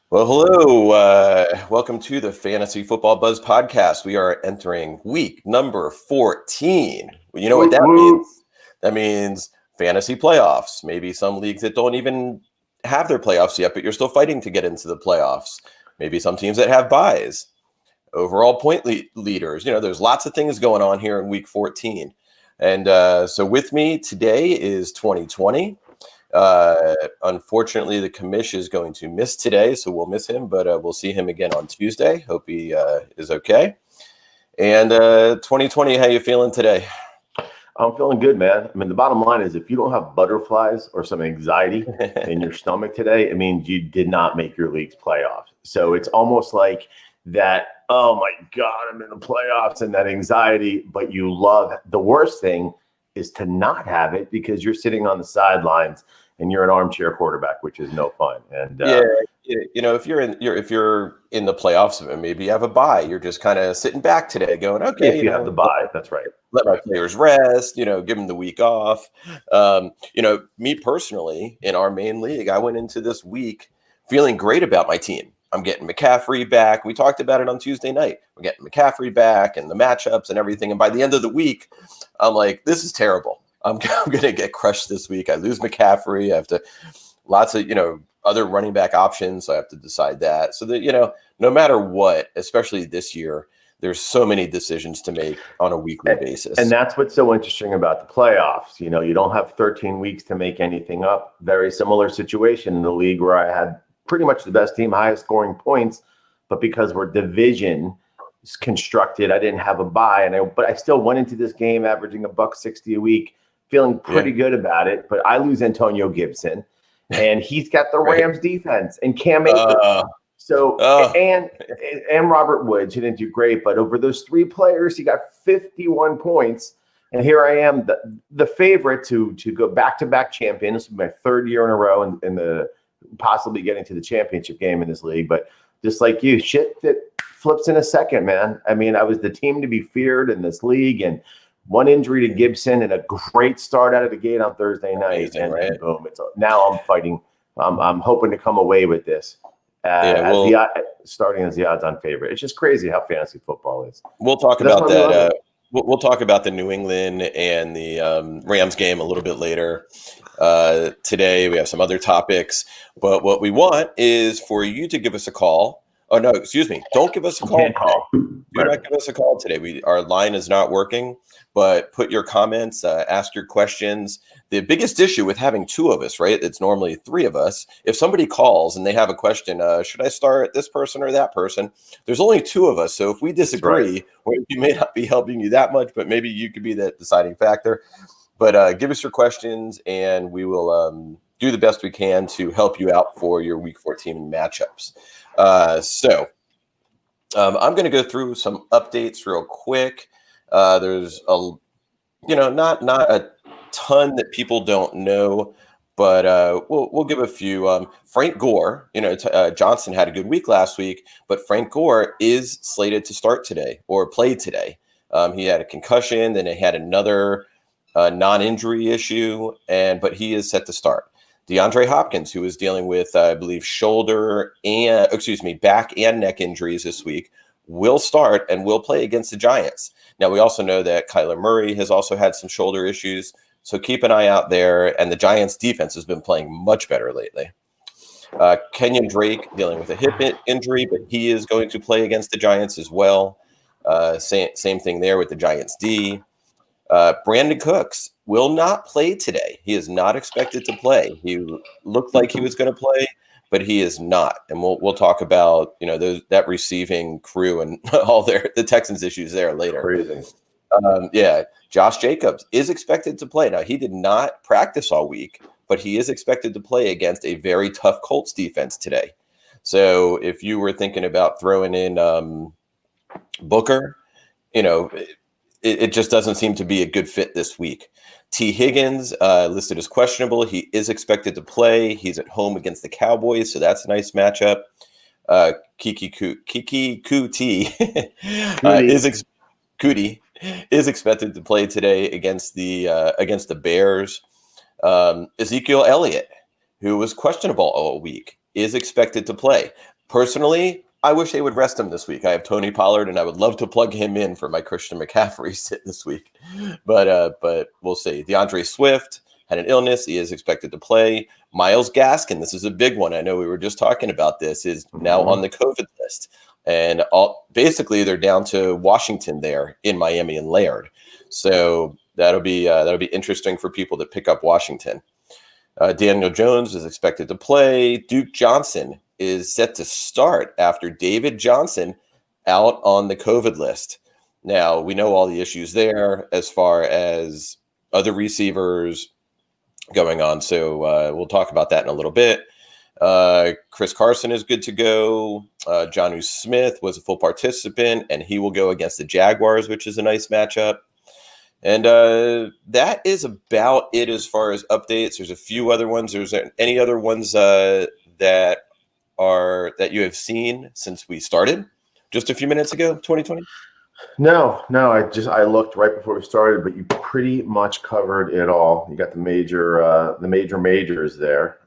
Well, hello. Welcome to the Fantasy Football Buzz podcast. We are entering week number 14. Well, you know what that means? That means fantasy playoffs. Maybe some leagues that don't even have their playoffs yet, but you're still fighting to get into the playoffs. Maybe some teams that have buys. Overall point leaders. There's lots of things going on here in week 14. And so with me today is 2020. Unfortunately, the commish is going to miss today, so we'll miss him, but we'll see him again on Tuesday. Hope he is okay. And 2020, how you feeling today? I'm feeling good, man. I mean, the bottom line is if you don't have butterflies or some anxiety in your stomach today, it means you did not make your league's playoffs. So it's almost like that, oh my God, I'm in the playoffs, and that anxiety, but you love the worst thing is to not have it because you're sitting on the sidelines and you're an armchair quarterback, which is no fun. And if you're in the playoffs, maybe you have a bye. You're just kind of sitting back today, going, okay. If you have the bye, that's right. Let my players rest. Give them the week off. Me personally, in our main league, I went into this week feeling great about my team. I'm getting McCaffrey back. We talked about it on Tuesday night. We're getting McCaffrey back and the matchups and everything. And by the end of the week, I'm like, this is terrible. I'm going to get crushed this week. I lose McCaffrey. I have to lots of, other running back options. So I have to decide that. So that, no matter what, especially this year, there's so many decisions to make on a weekly basis. And that's what's so interesting about the playoffs. You don't have 13 weeks to make anything up. Very similar situation in the league where I had pretty much the best team, highest scoring points, but because we're division constructed, I didn't have a bye, but I still went into this game averaging $160 a week, feeling pretty good about it. But I lose Antonio Gibson, and he's got the Rams defense and Cam Akers. And Robert Woods, he didn't do great, but over those three players, he got 51 points. And here I am, the favorite to go back-to-back champion. This is my third year in a row in the possibly getting to the championship game in this league. But just like you, shit that flips in a second, man. I mean, I was the team to be feared in this league, and one injury to Gibson and a great start out of the gate on Thursday night. Amazing, right? And boom, now I'm fighting. I'm hoping to come away with this. Starting as the odds-on favorite. It's just crazy how fantasy football is. We'll talk about that. We'll talk about the New England and the Rams game a little bit later. Today we have some other topics, but what we want is for you to give us a call. Oh no, excuse me! Don't give us a call. Do not give us a call today. Our line is not working. But put your comments, ask your questions. The biggest issue with having two of us, right? It's normally three of us. If somebody calls and they have a question, should I start this person or that person? There's only two of us. So if we disagree, we may not be helping you that much, but maybe you could be that deciding factor. But give us your questions and we will do the best we can to help you out for your week 14 matchups. I'm going to go through some updates real quick. There's not a ton that people don't know, but we'll give a few. Frank Gore, Johnson had a good week last week, but Frank Gore is slated to start today or play today. He had a concussion, then he had another non-injury issue, but he is set to start. DeAndre Hopkins, who is dealing with, I believe, back and neck injuries this week, will start and will play against the Giants. Now, we also know that Kyler Murray has also had some shoulder issues, so keep an eye out there. And the Giants' defense has been playing much better lately. Kenyon Drake dealing with a hip injury, but he is going to play against the Giants as well. Same thing there with the Giants' D. Brandon Cooks will not play today. He is not expected to play. He looked like he was going to play, but he is not. And we'll talk about that receiving crew and all the Texans issues there later. Crazy. Josh Jacobs is expected to play. Now, he did not practice all week, but he is expected to play against a very tough Colts defense today. So if you were thinking about throwing in Booker, it just doesn't seem to be a good fit this week. T. Higgins listed as questionable. He is expected to play. He's at home against the Cowboys, so that's a nice matchup. Kiki Kuti is expected to play today against the Bears. Ezekiel Elliott, who was questionable all week, is expected to play. Personally, I wish they would rest him this week. I have Tony Pollard, and I would love to plug him in for my Christian McCaffrey sit this week. But we'll see. Deandre Swift had an illness. He is expected to play. Myles Gaskin, this is a big one. I know we were just talking about this, is now on the COVID list. And basically they're down to Washington there in Miami and Laird. So that'll be interesting for people that pick up Washington. Daniel Jones is expected to play. Duke Johnson is set to start after David Johnson out on the COVID list. Now, we know all the issues there as far as other receivers going on. So we'll talk about that in a little bit. Chris Carson is good to go. Jonnu Smith was a full participant, and he will go against the Jaguars, which is a nice matchup. And that is about it as far as updates. There's a few other ones. There's any other ones that you have seen since we started just a few minutes ago, 2020? No. I looked right before we started, but you pretty much covered it all. You got the majors there.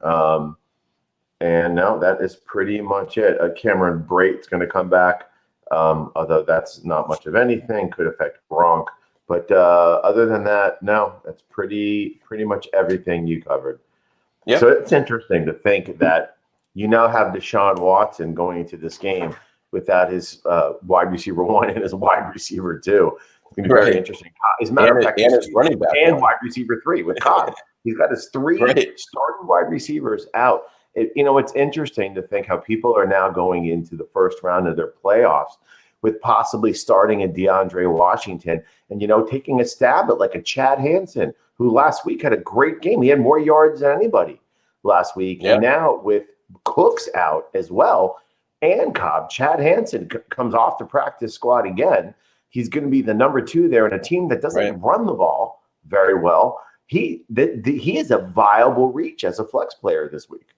And no, that is pretty much it. Cameron Brate's going to come back, although that's not much of anything. Could affect Gronk. But other than that, no, that's pretty much everything you covered. Yep. So it's interesting to think that you now have Desean Watson going into this game without his wide receiver 1 and his wide receiver 2. It's going to be very interesting. As a matter of fact, and his running back and wide receiver 3 with Cobb. He's got his 3 starting wide receivers out. It's interesting to think how people are now going into the first round of their playoffs with possibly starting a DeAndre Washington and, taking a stab at like a Chad Hansen, who last week had a great game. He had more yards than anybody last week. Yeah. And now with Cooks out as well and Cobb, Chad Hansen comes off the practice squad again. He's going to be the number 2 there in a team that doesn't run the ball very well. He is a viable reach as a flex player this week.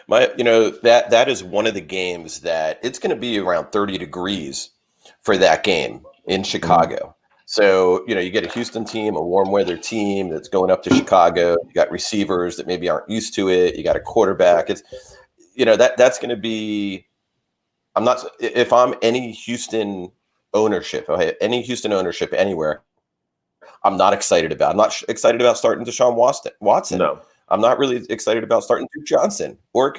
That is one of the games that it's going to be around 30 degrees for that game in Chicago. So, you get a Houston team, a warm weather team that's going up to Chicago. You got receivers that maybe aren't used to it. You got a quarterback. It's, that's going to be, if I'm any Houston ownership anywhere, I'm not excited about. I'm not excited about starting Deshaun Watson. No. I'm not really excited about starting Duke Johnson. Or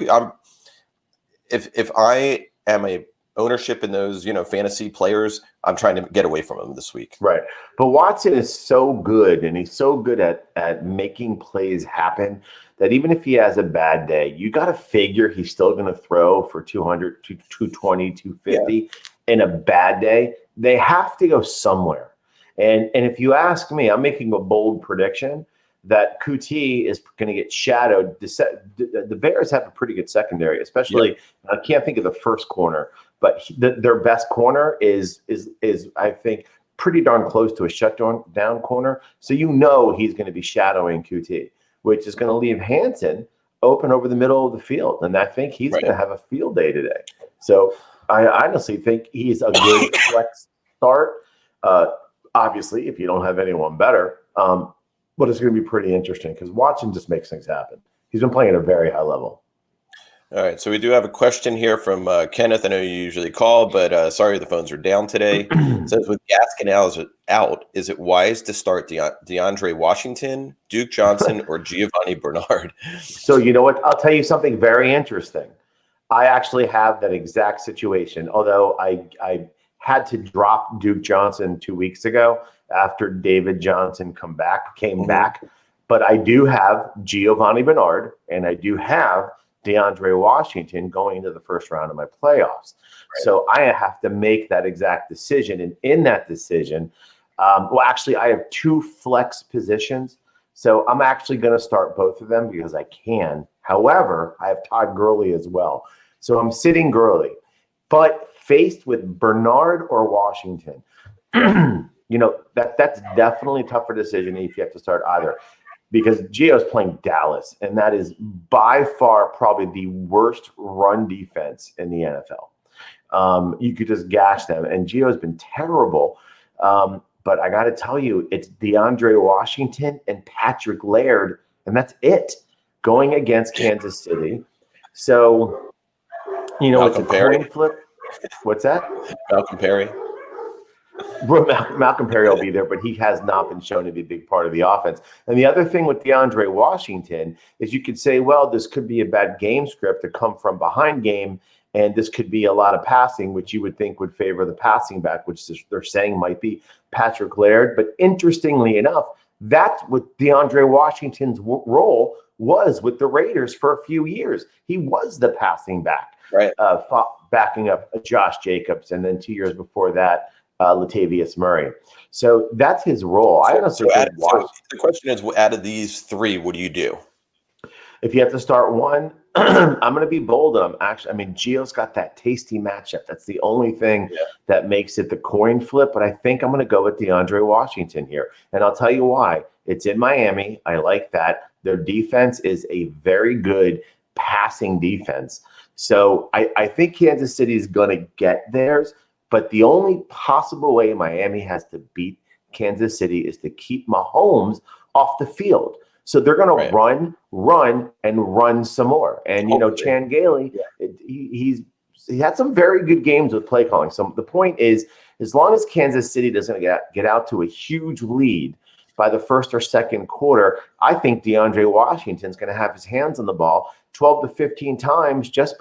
if I am a ownership in those, fantasy players, I'm trying to get away from them this week. Right. But Watson is so good, and he's so good at making plays happen that even if he has a bad day, you got to figure he's still going to throw for 200, 220, 250 in a bad day. They have to go somewhere. And if you ask me, I'm making a bold prediction that QT is going to get shadowed. The Bears have a pretty good secondary, especially I can't think of the first corner, but their best corner is I think pretty darn close to a shutdown corner. So he's going to be shadowing QT, which is going to leave Hansen open over the middle of the field, and I think he's going to have a field day today. So I honestly think he's a good flex start. Obviously, if you don't have anyone better. But it's going to be pretty interesting because Watson just makes things happen. He's been playing at a very high level. All right, so we do have a question here from Kenneth. I know you usually call, but sorry the phones are down today. It says, with Gaskin out, is it wise to start DeAndre Washington, Duke Johnson, or Giovanni Bernard? So you know what? I'll tell you something very interesting. I actually have that exact situation, although I had to drop Duke Johnson 2 weeks ago after David Johnson came back. But I do have Giovanni Bernard and I do have DeAndre Washington going into the first round of my playoffs. Right. So I have to make that exact decision. And in that decision, actually I have 2 flex positions. So I'm actually going to start both of them because I can. However, I have Todd Gurley as well. So I'm sitting Gurley. But faced with Bernard or Washington, that's definitely a tougher decision if you have to start either, because Gio's playing Dallas, and that is by far probably the worst run defense in the NFL. You could just gash them, and Gio's been terrible. But I got to tell you, it's DeAndre Washington and Patrick Laird, and that's it, going against Kansas City. So You know, it's a Malcolm Perry. coin flip. What's that? Malcolm Perry. Malcolm Perry will be there, but he has not been shown to be a big part of the offense. And the other thing with DeAndre Washington is you could say, well, this could be a bad game script to come from behind game, and this could be a lot of passing, which you would think would favor the passing back, which they're saying might be Patrick Laird. But interestingly enough, that's what DeAndre Washington's role was with the Raiders for a few years. He was the passing back, right? Backing up Josh Jacobs, and then 2 years before that, Latavius Murray. So that's his role. I honestly think the question is, out of these three, what do you do? If you have to start one, I'm going to be bold. Gio's got that tasty matchup. That's the only thing that makes it the coin flip. But I think I'm going to go with DeAndre Washington here. And I'll tell you why. It's in Miami. I like that. Their defense is a very good passing defense. So I think Kansas City is going to get theirs. But the only possible way Miami has to beat Kansas City is to keep Mahomes off the field. So they're going to run some more. And, you know, Chan Gailey, he had some very good games with play calling. So the point is, as long as Kansas City doesn't get out to a huge lead by the first or second quarter, I think DeAndre Washington's going to have his hands on the ball 12 to 15 times just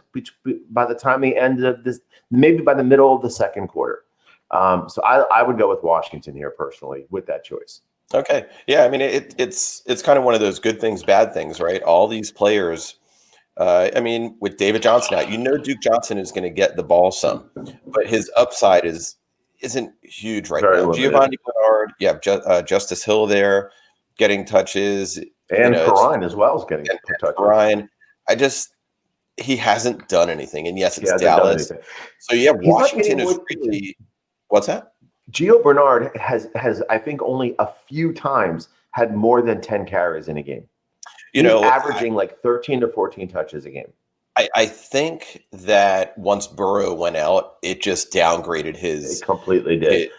by the time the end of this, maybe by the middle of the second quarter. So I would go with Washington here personally with that choice. Okay. Yeah. I mean, it's kind of one of those good things, bad things, right? All these players, with David Johnson out, Duke Johnson is going to get the ball some, but his upside isn't huge right now. Limited. Giovanni Bernard, you have Justice Hill there getting touches. And Perrine as well is getting touches. Perrine. He hasn't done anything. And yes, it's Dallas. So yeah, Washington is really, what's that? Gio Bernard has I think only a few times had more than 10 carries in a game. He's averaging like 13 to 14 touches a game. I think that once Burrow went out, it just downgraded his. It completely did.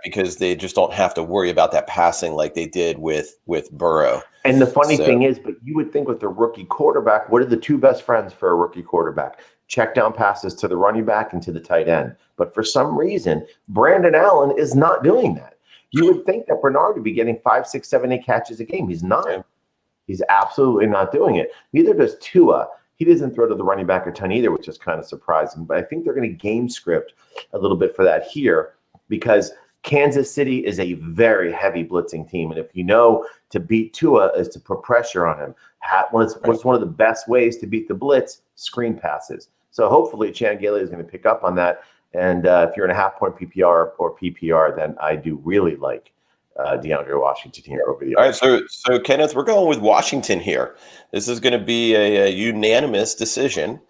Because they just don't have to worry about that passing like they did with Burrow. And the funny thing is, but you would think with the rookie quarterback, what are the two best friends for a rookie quarterback? Check down passes to the running back and to the tight end. But for some reason, Brandon Allen is not doing that. You would think that Bernard would be getting 5, 6, 7, 8 catches a game. He's not. He's absolutely not doing it. Neither does Tua. He doesn't throw to the running back a ton either, which is kind of surprising. But I think they're going to game script a little bit for that here because Kansas City is a very heavy blitzing team. And if you know to beat Tua is to put pressure on him. What's one of the best ways to beat the blitz? Screen passes. So hopefully Chan Gailey is going to pick up on that. And if you're in a half-point PPR or PPR, then I do really like DeAndre Washington here over the. All right, so Kenneth, we're going with Washington here. This is going to be a unanimous decision,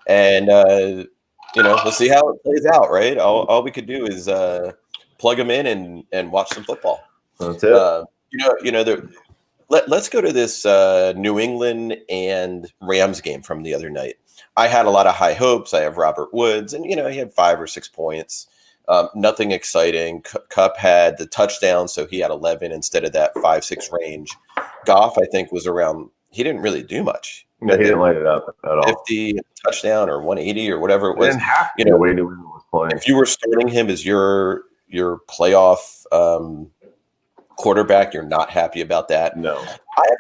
and we'll see how it plays out. Right, all we could do is plug them in and watch some football. That's it. Let's go to this New England and Rams game from the other night. I had a lot of high hopes. I have Robert Woods, and he had 5 or 6 points. Nothing exciting. Kupp had the touchdown, so he had 11 instead of that 5-6 range. Goff, I think, was around. He didn't really do much. No, he didn't light it up at all. 50 touchdown or 180 or whatever it was. Didn't have to. The way New England was playing. If you were starting him as your playoff quarterback, you're not happy about that. No.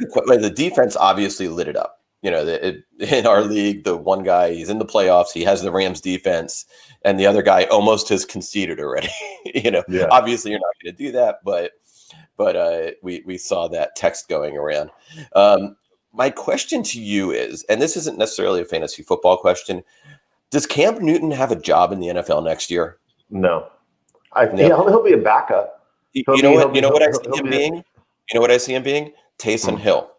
The defense obviously lit it up. In our league, the one guy, he's in the playoffs, he has the Rams defense, and the other guy almost has conceded already. Obviously you're not going to do that, but we saw that text going around. My question to you is, and this isn't necessarily a fantasy football question, does Cam Newton have a job in the NFL next year? No. He'll be a backup. You know what I see him being? You know what I see him being? Taysom Hill.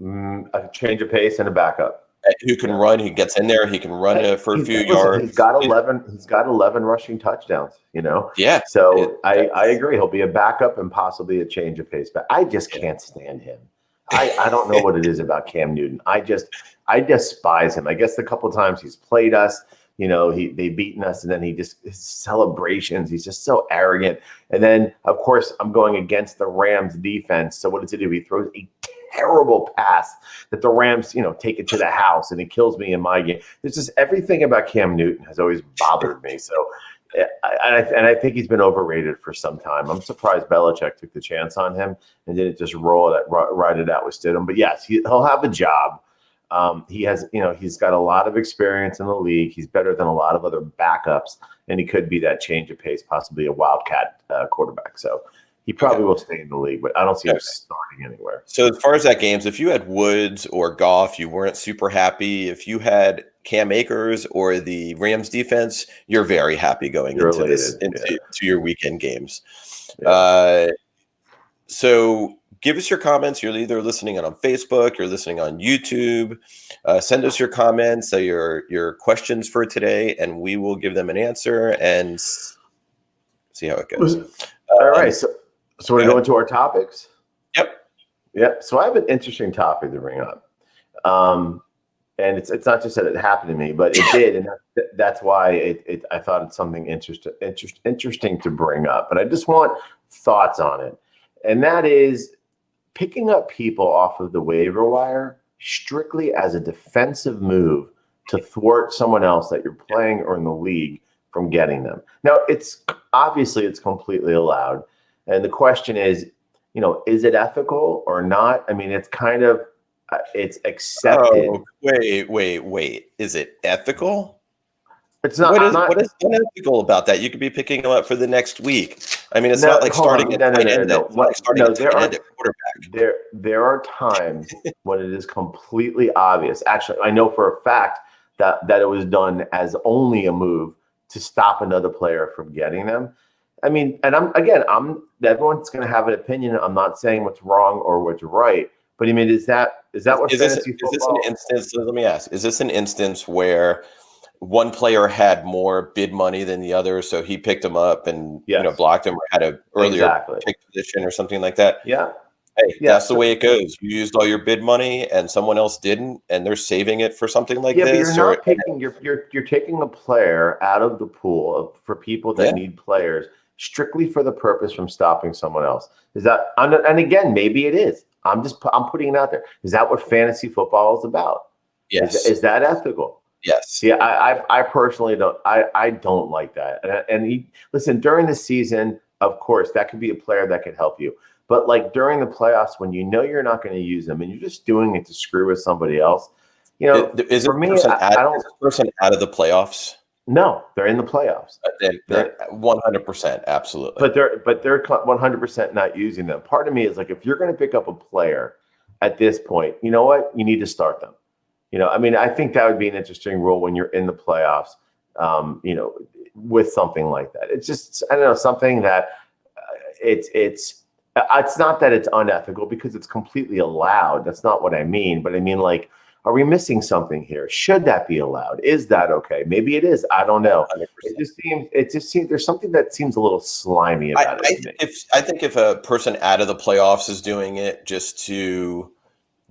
A change of pace and a backup. Who can run? He gets in there. He can run for a few yards. He's got 11. He's got 11 rushing touchdowns. Yeah. So I agree. He'll be a backup and possibly a change of pace. But I just can't stand him. I don't know what it is about Cam Newton. I despise him. I guess the couple of times he's played us, they've beaten us, and then his celebrations, he's just so arrogant. And then, of course, I'm going against the Rams defense. So what does he do? He throws a terrible pass that the Rams, take it to the house, and it kills me in my game. There's just everything about Cam Newton has always bothered me. So, I think he's been overrated for some time. I'm surprised Belichick took the chance on him and didn't just ride it out with Stidham. But yes, he'll have a job. He has, he's got a lot of experience in the league. He's better than a lot of other backups, and he could be that change of pace, possibly a wildcat quarterback. So he probably will stay in the league, but I don't see him starting anywhere. So as far as that games, if you had Woods or Goff, you weren't super happy. If you had Cam Akers or the Rams defense, you're very happy going into your weekend games. Yeah. So give us your comments. You're either listening on Facebook, you're listening on YouTube. Send us your comments, your questions for today, and we will give them an answer and see how it goes. All right. So we're going to our topics? Yep. So I have an interesting topic to bring up. And it's not just that it happened to me, but it did. And that's why I thought it's something interesting to bring up. But I just want thoughts on it. And that is picking up people off of the waiver wire strictly as a defensive move to thwart someone else that you're playing or in the league from getting them. Now, it's completely allowed. And the question is, is it ethical or not? I mean, it's kind of, it's accepted. Oh, wait. Is it ethical? It's not. What is unethical about that? You could be picking them up for the next week. I mean, it's not like starting at tight end. It's like starting at tight end at quarterback. There are times when it is completely obvious. Actually, I know for a fact that it was done as only a move to stop another player from getting them. I mean, and everyone's going to have an opinion. I'm not saying what's wrong or what's right, but I mean, is that what fantasy football? Is this an instance? Let me ask: is this an instance where one player had more bid money than the other, so he picked him up and blocked him, or had an earlier pick position or something like that? Yeah. Hey, that's the way it goes. You used all your bid money, and someone else didn't, and they're saving it for something like this. Yeah, but you're not picking. You're taking a player out of the pool for people that need players strictly for the purpose from stopping someone else. Is that? And again, maybe it is. I'm putting it out there. Is that what fantasy football is about? Yes. Is that ethical? Yes. Yeah, I personally don't. I don't like that. And listen, during the season, of course, that could be a player that could help you. But like during the playoffs, when you're not going to use them and you're just doing it to screw with somebody else, is for me, I don't. Is a person out of the playoffs? No, they're in the playoffs. They're 100%, absolutely. But they're 100% not using them. Part of me is like, if you're going to pick up a player at this point, you know what? You need to start them. I mean, I think that would be an interesting rule when you're in the playoffs. With something like that, it's just something that it's not that it's unethical because it's completely allowed. That's not what I mean. But I mean, like, are we missing something here? Should that be allowed? Is that okay? Maybe it is. I don't know. 100%. It just seems there's something that seems a little slimy about it. I think if a person out of the playoffs is doing it just to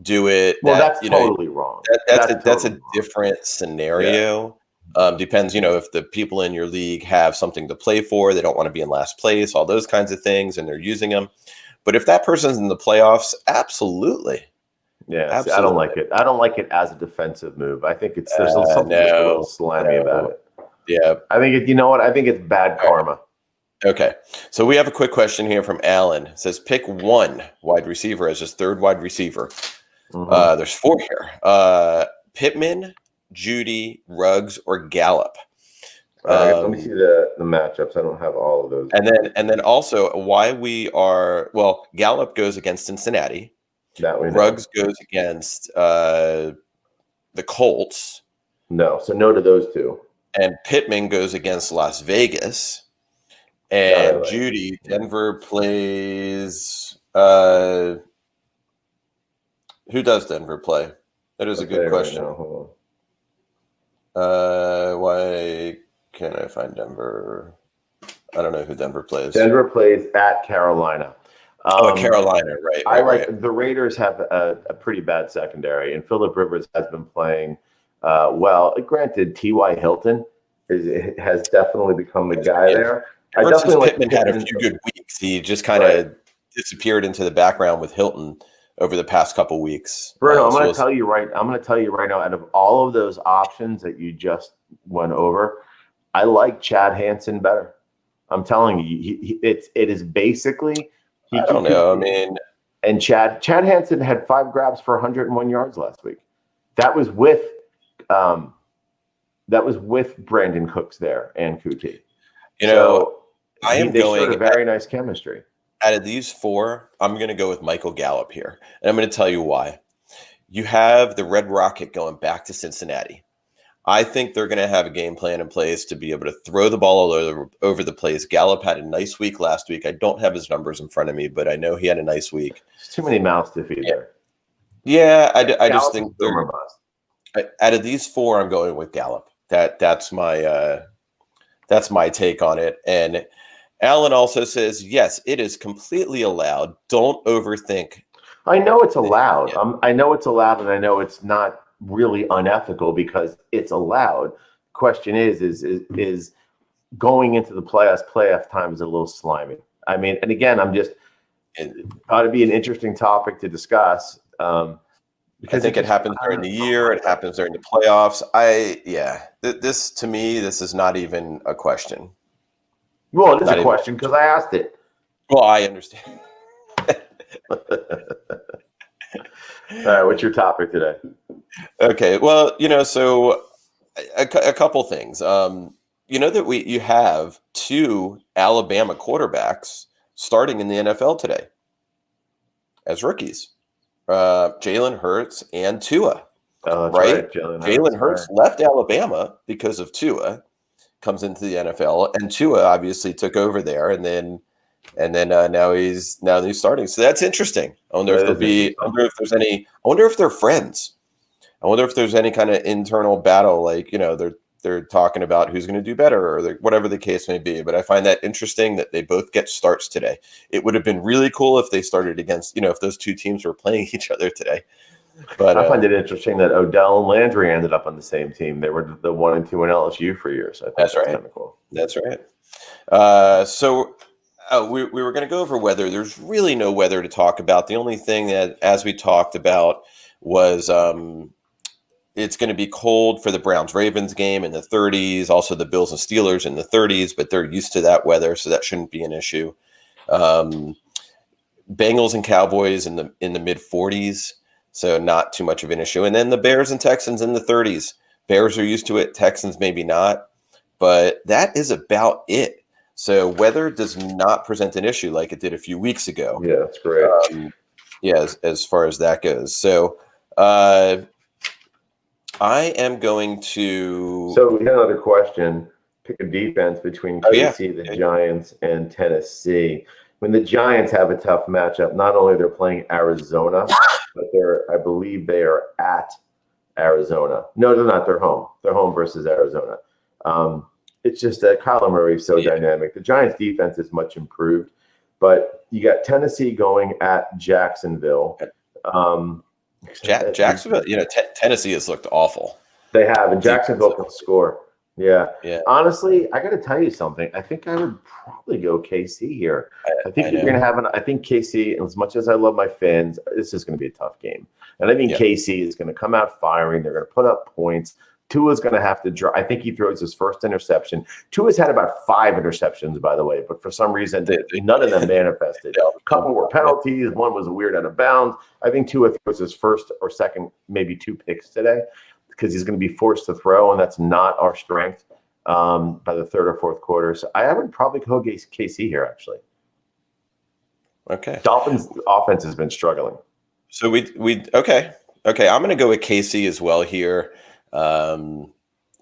do it, that's totally wrong. That's a different scenario. Yeah. Depends, if the people in your league have something to play for, they don't want to be in last place, all those kinds of things, and they're using them. But if that person's in the playoffs, absolutely. Yeah, absolutely. See, I don't like it. I don't like it as a defensive move. I think there's something just a little slimy about it. Yeah. I think I think it's bad karma. Okay. So we have a quick question here from Alan. It says, pick one wide receiver as his third wide receiver. Mm-hmm. There's four here. Pittman, Judy, Ruggs, or Gallup. Let me see the matchups. I don't have all of those. And then also why Gallup goes against Cincinnati. That we know. Ruggs goes against the Colts. No, so no to those two. And Pittman goes against Las Vegas. And Judy, Denver plays. Who does Denver play? That is a good question. Right now. Why can't I find Denver? I don't know who Denver plays. Denver plays at Carolina. Carolina, right. The Raiders have a pretty bad secondary, and Phillip Rivers has been playing well. Granted, T.Y. Hilton has definitely become the guy there. Ever since Pittman had a few good weeks, he just kind of disappeared into the background with Hilton. over the past couple weeks. Bruno, I'm going to tell you right now, out of all of those options that you just went over, I like Chad Hansen better. I'm telling you, it is basically. I don't know. I mean, and Chad Hansen had 5 grabs for 101 yards last week. That was with Brandon Cooks there and Kuti. They showed a very nice chemistry. Out of these 4, I'm going to go with Michael Gallup here, and I'm going to tell you why. You have the Red Rocket going back to Cincinnati. I think they're going to have a game plan in place to be able to throw the ball all over the place. Gallup had a nice week last week. I don't have his numbers in front of me, but I know he had a nice week. There's too many mouths to feed there. Yeah, I just think out of these 4, I'm going with Gallup. That's my take on it. And Alan also says, yes, it is completely allowed. Don't overthink. I know it's allowed. I know it's allowed, and I know it's not really unethical because it's allowed. Question is going into the playoff time is a little slimy. I mean, and again, it ought to be an interesting topic to discuss. Because I think it happens during the year. It happens during the playoffs. This to me, this is not even a question. Well, it is a question because I asked it. Well, I understand. All right, what's your topic today? Okay, well, so a couple things. That you have 2 Alabama quarterbacks starting in the NFL today as rookies. Jalen Hurts and Tua. Right? Jalen Hurts left Alabama because of Tua, comes into the NFL, and Tua obviously took over there, and then now he's starting. So that's interesting. I wonder if they're friends. I wonder if there's any kind of internal battle, like they're talking about who's going to do better or whatever the case may be. But I find that interesting that they both get starts today. It would have been really cool if they started against, if those 2 teams were playing each other today. But I find it interesting that Odell and Landry ended up on the same team. They were the 1 and 2 in LSU for years. I think that's right. Kind of cool. That's right. We were going to go over weather. There's really no weather to talk about. The only thing that, as we talked about, was it's going to be cold for the Browns-Ravens game in the 30s, also the Bills and Steelers in the 30s, but they're used to that weather, so that shouldn't be an issue. Bengals and Cowboys in the mid 40s, so not too much of an issue. And then the Bears and Texans in the 30s. Bears are used to it, Texans maybe not, but that is about it. So weather does not present an issue like it did a few weeks ago. Yeah, that's great. As far as that goes. So I am going to. So we had another question. Pick a defense between KC, the Giants, and Tennessee. When the Giants have a tough matchup, not only they're playing Arizona, but I believe they are at Arizona. No, they're not. They're home. They're home versus Arizona. It's just that Kyler Murray is so dynamic. The Giants' defense is much improved, but you got Tennessee going at Jacksonville. Jacksonville, Tennessee has looked awful. They have, and Jacksonville can score. Yeah. Honestly, I got to tell you something. I think I would probably go KC here. I think you're going to have I think KC, as much as I love my Fins, this is going to be a tough game. And I think KC is going to come out firing. They're going to put up points. Tua's going to have to draw. I think he throws his first interception. Tua's had about 5 interceptions, by the way, but for some reason, none of them manifested. A couple were penalties. One was a weird out of bounds. I think Tua throws his first or second, maybe 2 picks today because he's going to be forced to throw, and that's not our strength by the 3rd or 4th quarter. So I would probably go KC here, actually. Okay. Dolphins' offense has been struggling. So okay. I'm going to go with KC as well here.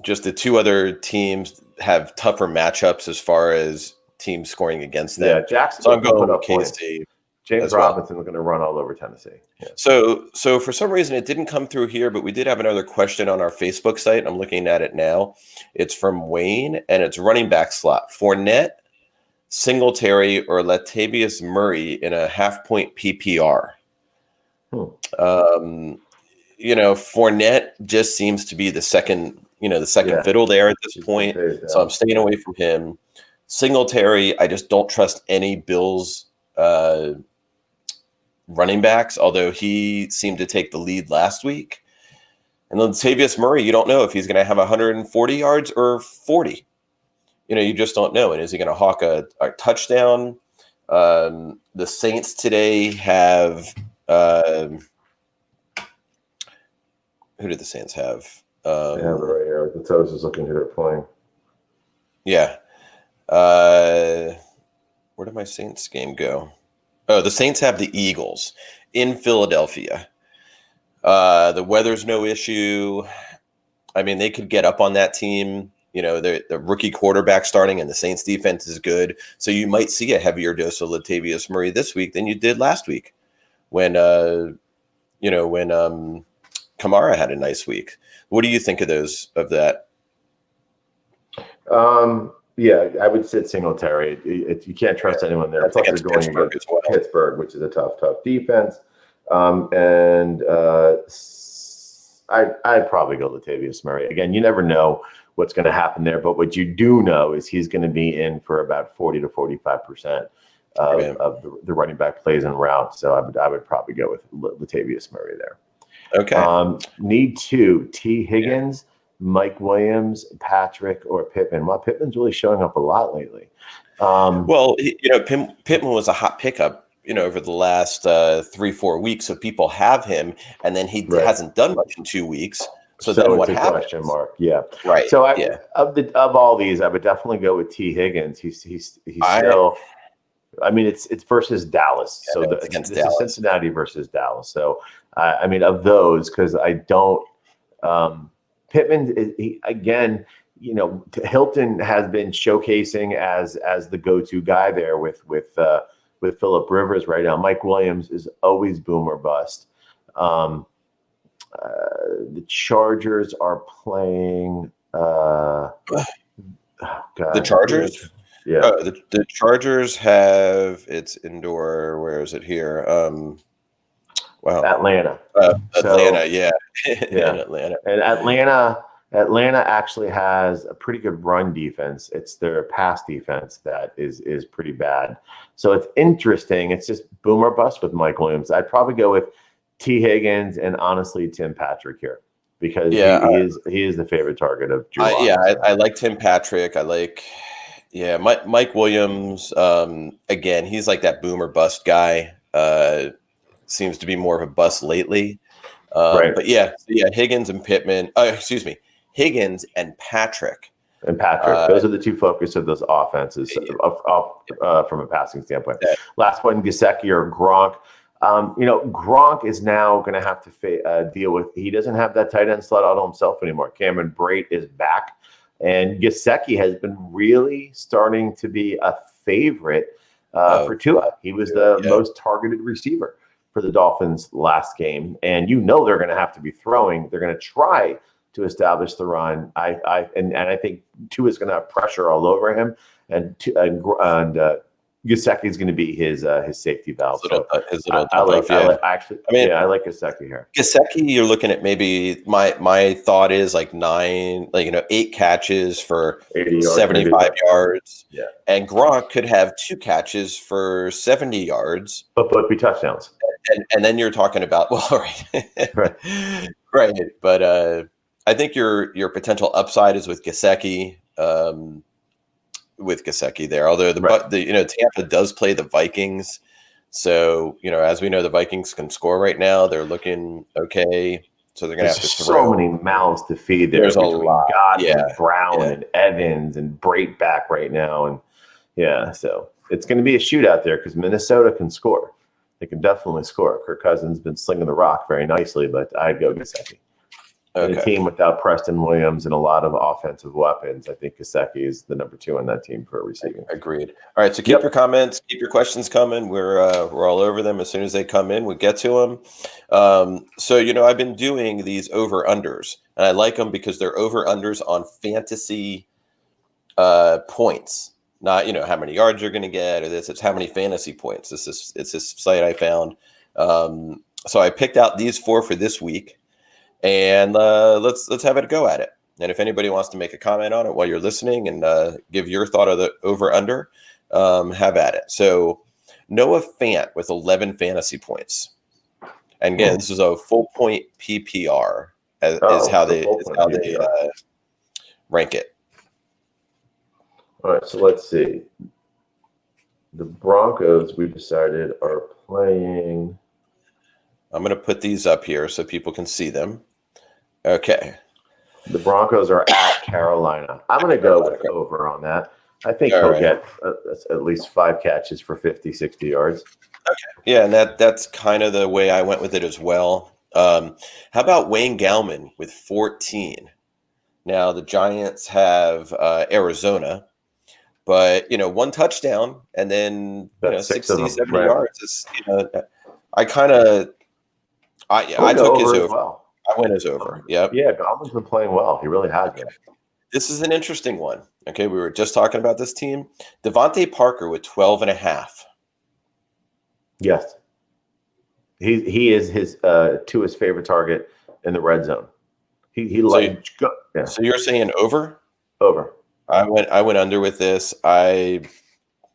Just the 2 other teams have tougher matchups as far as teams scoring against them. Yeah, Jackson. So I'm going with KC. James Robinson is going to run all over Tennessee. Yeah. So for some reason it didn't come through here, but we did have another question on our Facebook site. I'm looking at it now. It's from Wayne, and it's running back slot. Fournette, Singletary, or Latavius Murray in a half-point PPR. Fournette just seems to be the second fiddle there at this point. So I'm staying away from him. Singletary, I just don't trust any Bills running backs, although he seemed to take the lead last week. And Latavius Murray, you don't know if he's going to have 140 yards or 40. You just don't know. And is he going to hawk a touchdown? The Saints today have who did the Saints have? They have it right here. I was just looking who they're playing. Yeah. Where did my Saints game go? Oh, the Saints have the Eagles in Philadelphia. The weather's no issue. I mean, they could get up on that team. The rookie quarterback starting, and the Saints defense is good. So you might see a heavier dose of Latavius Murray this week than you did last week when Kamara had a nice week. What do you think of that? Yeah, I would sit Singletary. You can't trust anyone there. Plus, they're going against as well. Pittsburgh, which is a tough defense. I'd probably go Latavius Murray. Again, you never know what's going to happen there, but what you do know is he's going to be in for about 40 to 45% of the running back plays and routes. So I would probably go with Latavius Murray there. Okay. Need two: T. Higgins, Mike Williams, Patrick, or Pittman. Well, Pittman's really showing up a lot lately. Pittman was a hot pickup, over the last 3-4 weeks. So people have him, and then he hasn't done much in 2 weeks. So then what happens? Question mark. Yeah. Right. So of all these, I would definitely go with T. Higgins. He's still. I mean, it's versus Dallas. Yeah, so against this Dallas. is Cincinnati versus Dallas. So I mean, of those, because I don't. Pittman, again, Hilton has been showcasing as the go-to guy there with Phillip Rivers right now. Mike Williams is always boom or bust. The Chargers are playing. The Chargers? Yeah. The Chargers have it's indoor. Where is it here? Wow. Atlanta. Atlanta, yeah. Atlanta. And Atlanta actually has a pretty good run defense. It's their pass defense that is pretty bad. So it's interesting. It's just boom or bust with Mike Williams. I'd probably go with T. Higgins and honestly Tim Patrick here because he is the favorite target of Drew. I like Tim Patrick. I like Mike Williams. Again, he's like that boom or bust guy. Seems to be more of a bust lately. Right. But Higgins and Pittman. Higgins and Patrick. Those are the two focus of those offenses from a passing standpoint. Last one, Gesicki or Gronk. Gronk is now going to have to deal with. He doesn't have that tight end slot auto himself anymore. Cameron Brate is back, and Gesicki has been really starting to be a favorite for Tua. He was the most targeted receiver for the Dolphins last game, and they're going to have to be throwing. They're going to try to establish the run. I think Tua is going to have pressure all over him, and Gesicki is going to be his safety valve. I like Gesicki here. Gesicki, you're looking at maybe my thought is like 8 catches for 75 yards. Yeah, and Gronk could have 2 catches for 70 yards, but both be touchdowns. And then you're talking about right. But I think your potential upside is with Gesicki. There, although Tampa does play the Vikings, so as we know, the Vikings can score right now. They're looking okay, so they're gonna have to throw. So many mouths to feed there. There's a lot. And Brown and Evans and Brate back right now, and so it's going to be a shootout there because Minnesota can score. They can definitely score. Kirk Cousins been slinging the rock very nicely, but I'd go Gesicki. Okay. A team without Preston Williams and a lot of offensive weapons, I think Gesicki is the number 2 on that team for receiving. Agreed. All right, so keep your comments, keep your questions coming. We're all over them. As soon as they come in, we get to them. So I've been doing these over-unders, and I like them because they're over-unders on fantasy points. Not how many yards you're going to get or this. It's how many fantasy points. It's this site I found. So I picked out these 4 for this week, and let's have a go at it. And if anybody wants to make a comment on it while you're listening and give your thought of the over under, have at it. So Noah Fant with 11 fantasy points. And again, this is a full point PPR is how they rank it. All right, so let's see. The Broncos, we decided, are playing. I'm going to put these up here so people can see them. Okay. The Broncos are at Carolina. I'm going to go with over on that. I think he'll get at least 5 catches for 50, 60 yards. Okay. Yeah, and that's kind of the way I went with it as well. How about Wayne Gallman with 14? Now, the Giants have Arizona, but, 1 touchdown and then 60, 70 yards. Is, I took his over. Well. I went his over. Yep. Yeah, Gallman's been playing well. He really has been. This is an interesting one. Okay, we were just talking about this team. Devonta Parker with 12.5. Yes. He is his favorite target in the red zone. So you're saying over? Over. I went under with this. I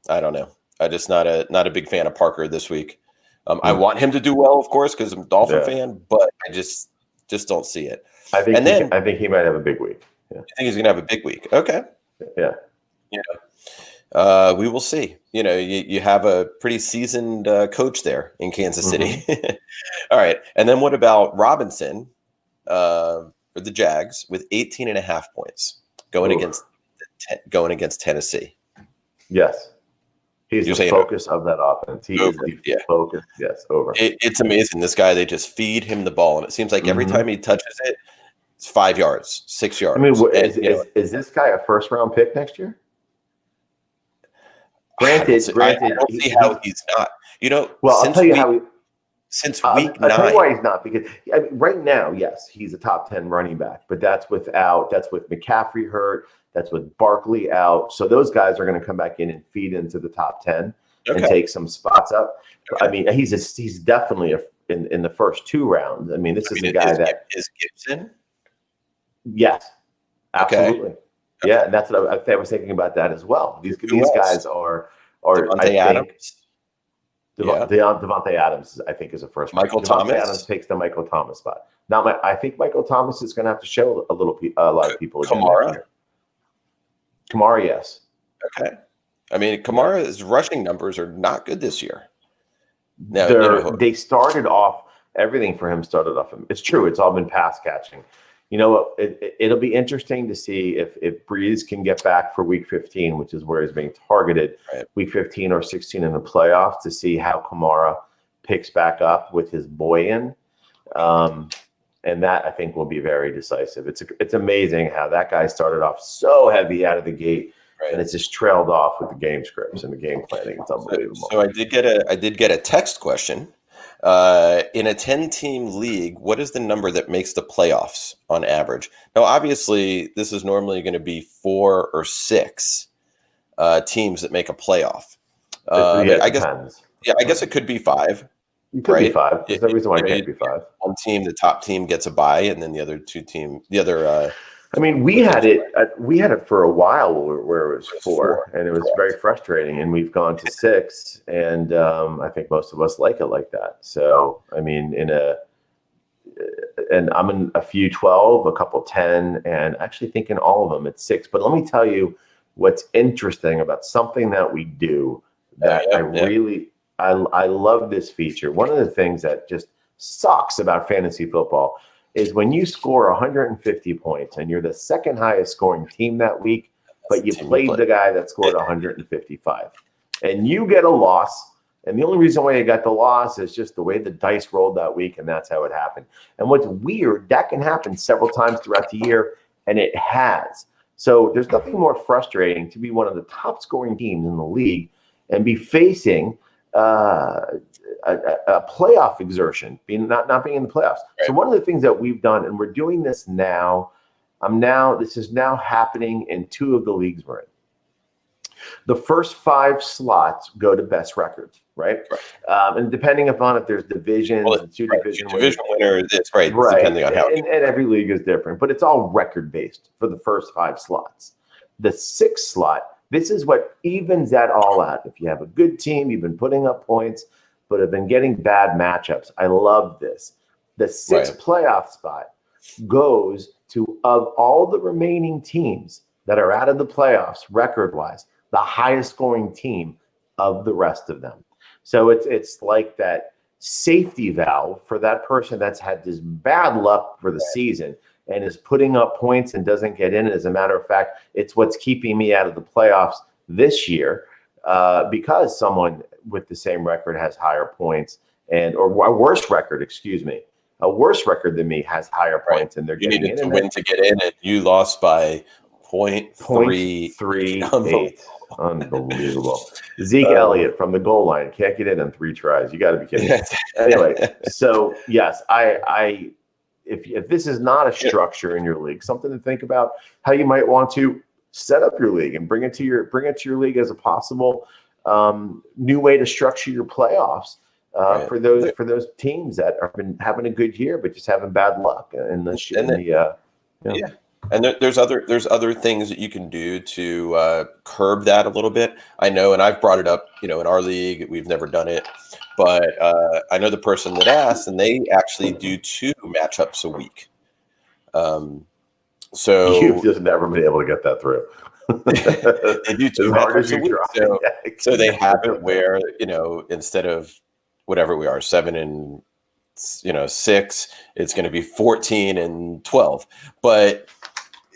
don't know. I'm just not a big fan of Parker this week. I want him to do well, of course, because I'm a Dolphin fan, but I just don't see it. I think he might have a big week. Yeah. I think he's going to have a big week. Okay. Yeah. We will see. You have a pretty seasoned coach there in Kansas City. All right. And then what about Robinson for the Jags with 18.5 points going against Tennessee? Yes. He's the focus of that offense. He is the focus. Yes, over. It's amazing. This guy, they just feed him the ball, and it seems like every time he touches it, it's 5 yards, 6 yards. I mean, is this guy a first-round pick next year? Granted, I don't see how he's not. Well, I'll tell you how since week 9. I'll tell you why he's not, because right now, yes, he's a top 10 running back, but that's with McCaffrey hurt. That's with Barkley out. So those guys are going to come back in and feed into the top 10 and take some spots up. Okay. I mean, he's definitely in the first 2 rounds. I mean, this is a guy that is Gibson. Yes, absolutely. Okay. Yeah, and that's what I was thinking about that as well. These guys are Devontae Adams. Devontae Adams, I think, is a first. Michael Thomas. Adams takes the Michael Thomas spot. I think Michael Thomas is going to have to show a lot of people. Kamara, yes. Okay. I mean, Kamara's rushing numbers are not good this year. Now, they started off, everything for him started off. It's true. It's all been pass catching. It'll be interesting to see if Breeze can get back for week 15, which is where he's being targeted, week 15 or 16 in the playoffs, to see how Kamara picks back up with his boy in. And that, I think, will be very decisive. It's amazing how that guy started off so heavy out of the gate, and it's just trailed off with the game scripts and the game planning. It's unbelievable. So I did get a text question. In a 10-team league, what is the number that makes the playoffs on average? Now, obviously, this is normally going to be 4 or 6 teams that make a playoff. I guess it could be 5. You could be 5. There's no reason why it can't be 5. One team, the top team gets a bye, and then the other I mean, we had it for a while where it was 4, and it was very frustrating. And we've gone to 6, and I think most of us like it like that. So, I mean, and I'm in a few 12, a couple 10, and actually think in all of them it's 6. But let me tell you what's interesting about something that we do that I love this feature. One of the things that just sucks about fantasy football is when you score 150 points and you're the second highest scoring team that week, but you played the guy that scored 155 and you get a loss. And the only reason why you got the loss is just the way the dice rolled that week. And that's how it happened. And what's weird, that can happen several times throughout the year, and it has. So there's nothing more frustrating to be one of the top scoring teams in the league and be facing a playoff exertion, not being in the playoffs. Right. So one of the things that we've done, and we're doing this now, this is now happening in 2 of the leagues we're in. The first 5 slots go to best records, right? And depending upon if there's divisions, division winners, it's right. Depending on how. And every league is different, but it's all record based for the first 5 slots. The 6th slot This is what evens that all out. If you have a good team, you've been putting up points, but have been getting bad matchups. I love this. The sixth playoff spot goes to, of all the remaining teams that are out of the playoffs record-wise, the highest scoring team of the rest of them. So it's like that safety valve for that person that's had this bad luck for the season and is putting up points and doesn't get in. As a matter of fact, it's what's keeping me out of the playoffs this year because someone with the same record has higher points or a worse record, a worse record than me has higher points, and they're getting in. You needed to win to get in, and you lost by 0.38. Unbelievable. Zeke Elliott from the goal line can't get in 3 tries. You got to be kidding me. Anyway, so yes, if this is not a structure in your league, something to think about how you might want to set up your league and bring it to your league as a possible new way to structure your playoffs for those teams that have been having a good year but just having bad luck And there's other things that you can do to curb that a little bit. I know, and I've brought it up, in our league, we've never done it, but I know the person that asked, and they actually do 2 matchups a week. So you've just never been able to get that through. They do 2 matchups a week. So they have it where, instead of whatever we are, 7 and 6, it's going to be 14 and 12. But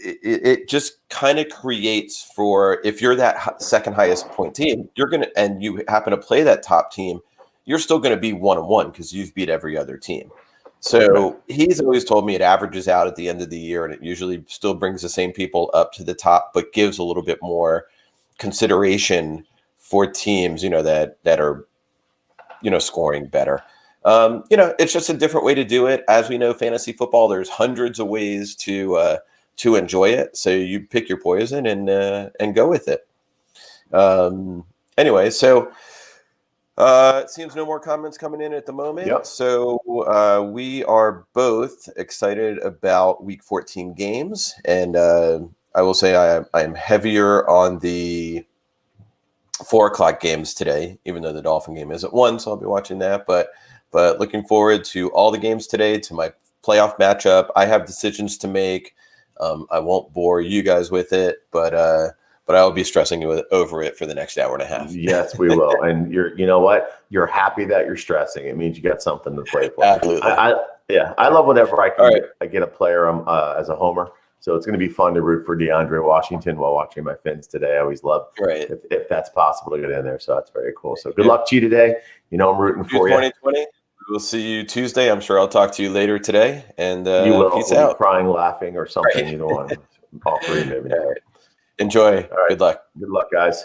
it just kind of creates for, if you're that second highest point team, and you happen to play that top team, you're still going to be 1-1 because you've beat every other team. So he's always told me it averages out at the end of the year, and it usually still brings the same people up to the top, but gives a little bit more consideration for teams, that are, scoring better. It's just a different way to do it. As we know, fantasy football, there's hundreds of ways to enjoy it. So you pick your poison and go with it. Anyway, so it seems no more comments coming in at the moment. Yep. So we are both excited about Week 14 games, and I will say I am heavier on the 4:00 games today, even though the Dolphin game is at 1, so I'll be watching that. But looking forward to all the games today, to my playoff matchup. I have decisions to make. I won't bore you guys with it, but I will be stressing over it for the next hour and a half. Yes, we will. And you know what? You're happy that you're stressing. It means you got something to play for. Absolutely. I love whenever I can I get a player as a homer. So it's going to be fun to root for Deandre Washington while watching my Fins today. I always love if that's possible to get in there. So that's very cool. So good luck to you today. I'm rooting for you. 2020. We'll see you Tuesday. I'm sure I'll talk to you later today. And you will. Peace out. Crying, laughing, or something. Either one. All 3 maybe. All right. Enjoy. All right. Good luck. Good luck, guys.